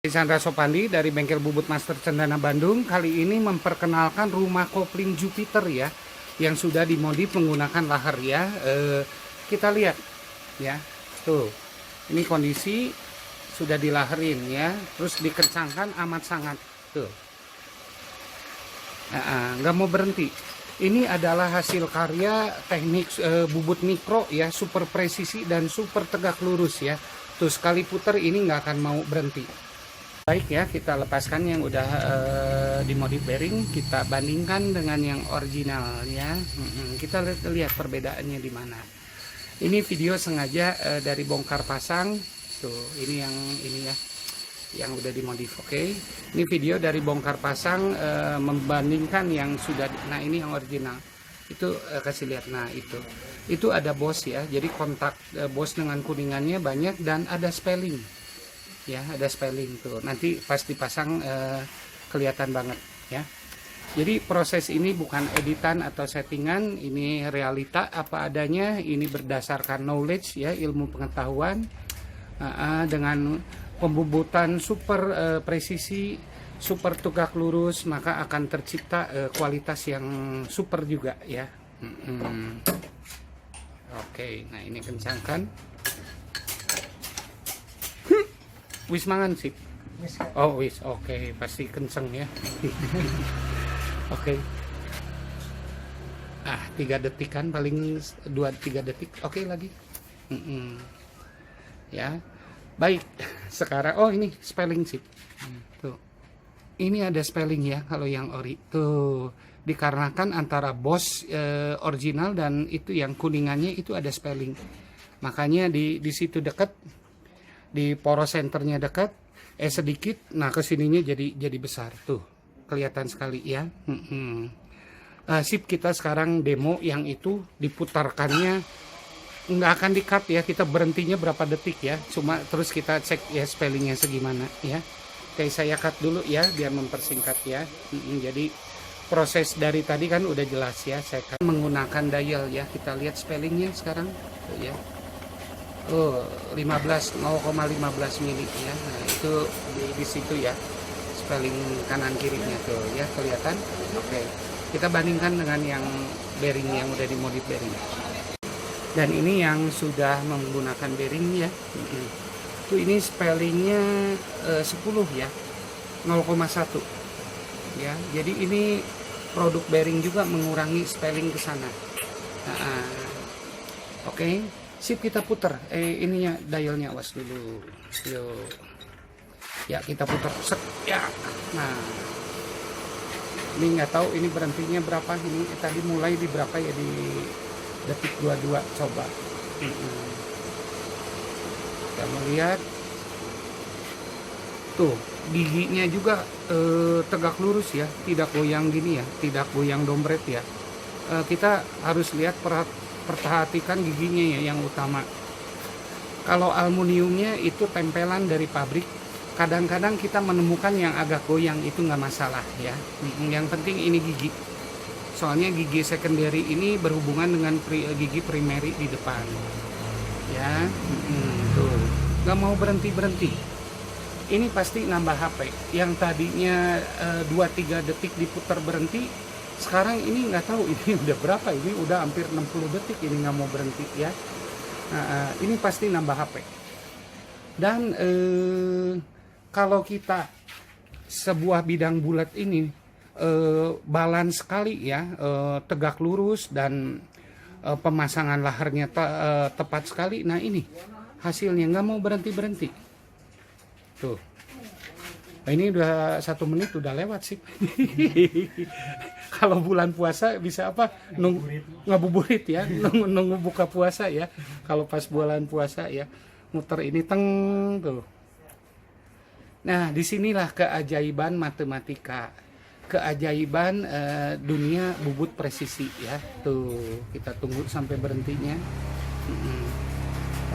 Chandra Sopandi dari Bengkel Bubut Master Cendana Bandung. Kali ini memperkenalkan rumah kopling Jupiter ya, yang sudah dimodif menggunakan laher ya. Kita lihat ya, tuh ini kondisi sudah dilaherin ya, terus dikencangkan amat sangat tuh. Nggak mau berhenti. Ini adalah hasil karya teknik bubut mikro ya, super presisi dan super tegak lurus ya. Tuh sekali puter ini nggak akan mau berhenti. Baik ya, kita lepaskan yang udah dimodif bearing, kita bandingkan dengan yang original ya. Kita lihat perbedaannya di mana. Ini video sengaja dari bongkar pasang. Tuh, ini ya, yang udah dimodif. Oke. Ini video dari bongkar pasang membandingkan yang sudah. Nah, ini yang original. Itu kasih lihat. Nah, itu ada bos ya. Jadi kontak bos dengan kuningannya banyak dan ada spelling. Ya, ada spelling tuh. Nanti pas dipasang kelihatan banget ya. Jadi proses ini bukan editan atau settingan, ini realita apa adanya, ini berdasarkan knowledge ya, ilmu pengetahuan dengan pembubutan super presisi, super tegak lurus, maka akan tercipta kualitas yang super juga ya. Oke, nah ini kencangkan. Wis mangan sih. Oh wis, oke, pasti kenceng ya. Oke. 3 detik kan, paling 2-3 detik. Oke lagi. Ya. Baik. Sekarang ini spelling sih. Tuh. Ini ada spelling ya kalau yang ori. Tuh. Dikarenakan antara bos original dan itu yang kuningannya itu ada spelling. Makanya di situ dekat, di poros senternya dekat, sedikit, nah kesininya jadi besar tuh, kelihatan sekali ya. Sip, kita sekarang demo yang itu diputarkannya nggak akan di cut ya, kita berhentinya berapa detik ya, cuma terus kita cek ya spellingnya segimana ya. Oke, saya cut dulu ya biar mempersingkat ya. Jadi proses dari tadi kan udah jelas ya, saya menggunakan dial ya, kita lihat spellingnya sekarang tuh, ya. 0,15 mili ya. Nah, itu di situ ya. Spelling kanan kirinya tuh ya, kelihatan. Oke. Kita bandingkan dengan yang bearing yang udah dimodif bearing. Dan ini yang sudah menggunakan bearing ya. Tuh ini spellingnya 10 ya. 0,1. Ya. Jadi ini produk bearing juga mengurangi spelling ke sana. Oke. Sip, kita putar ininya, dialnya, awas dulu. Yuk. Ya, kita putar. Set. Ya. Nah. Ini nggak tahu ini berhentinya berapa ini. Tadi mulai di berapa ya, di detik 22. Coba. Kita melihat. Tuh, giginya juga tegak lurus ya, tidak goyang gini ya, tidak goyang dompet ya. Kita harus lihat perhatikan giginya ya yang utama. Kalau aluminiumnya itu tempelan dari pabrik, kadang-kadang kita menemukan yang agak goyang, itu nggak masalah ya. Yang penting ini gigi, soalnya gigi secondary ini berhubungan dengan gigi primary di depan ya. Tuh nggak mau berhenti. Ini pasti nambah HP yang tadinya 2-3 detik diputar berhenti, sekarang ini nggak tahu ini udah berapa, ini udah hampir 60 detik ini nggak mau berhenti ya. Ini pasti nambah HP. Dan kalau kita sebuah bidang bulat ini balance sekali ya, tegak lurus dan pemasangan laharnya tepat sekali. Nah ini hasilnya nggak mau berhenti tuh. Ini udah 1 menit udah lewat sih. Kalau bulan puasa bisa apa? Ngabuburit ya, nunggu buka puasa ya. Kalau pas bulan puasa ya, muter ini teng tuh. Nah, disinilah keajaiban matematika, keajaiban dunia bubut presisi ya. Tuh, kita tunggu sampai berhentinya.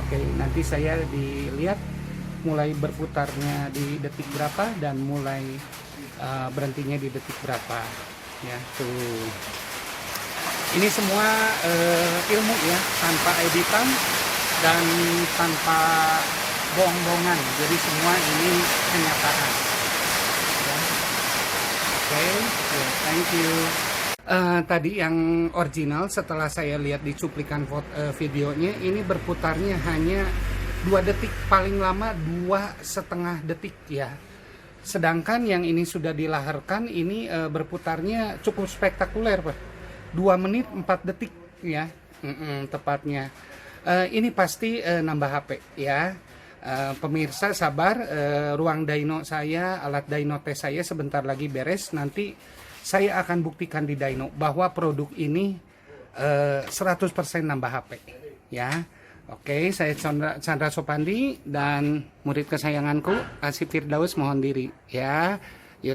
Oke, nanti saya dilihat mulai berputarnya di detik berapa dan mulai berhentinya di detik berapa ya. Tuh, ini semua ilmu ya, tanpa editan dan tanpa bohong-bohongan. Jadi semua ini kenyataan. Ya. Oke, ya, thank you. Tadi yang original setelah saya lihat di cuplikan videonya ini berputarnya hanya 2 detik, paling lama 2,5 detik ya. Sedangkan yang ini sudah dilaharkan ini berputarnya cukup spektakuler Pak. 2 menit 4 detik ya, tepatnya. Ini pasti nambah HP ya. Pemirsa sabar, ruang dyno saya, alat dyno tes saya sebentar lagi beres. Nanti saya akan buktikan di dyno bahwa produk ini 100% nambah HP ya. Oke, saya Chandra Sopandi dan murid kesayanganku Asif Firdaus mohon diri ya.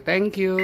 Thank you.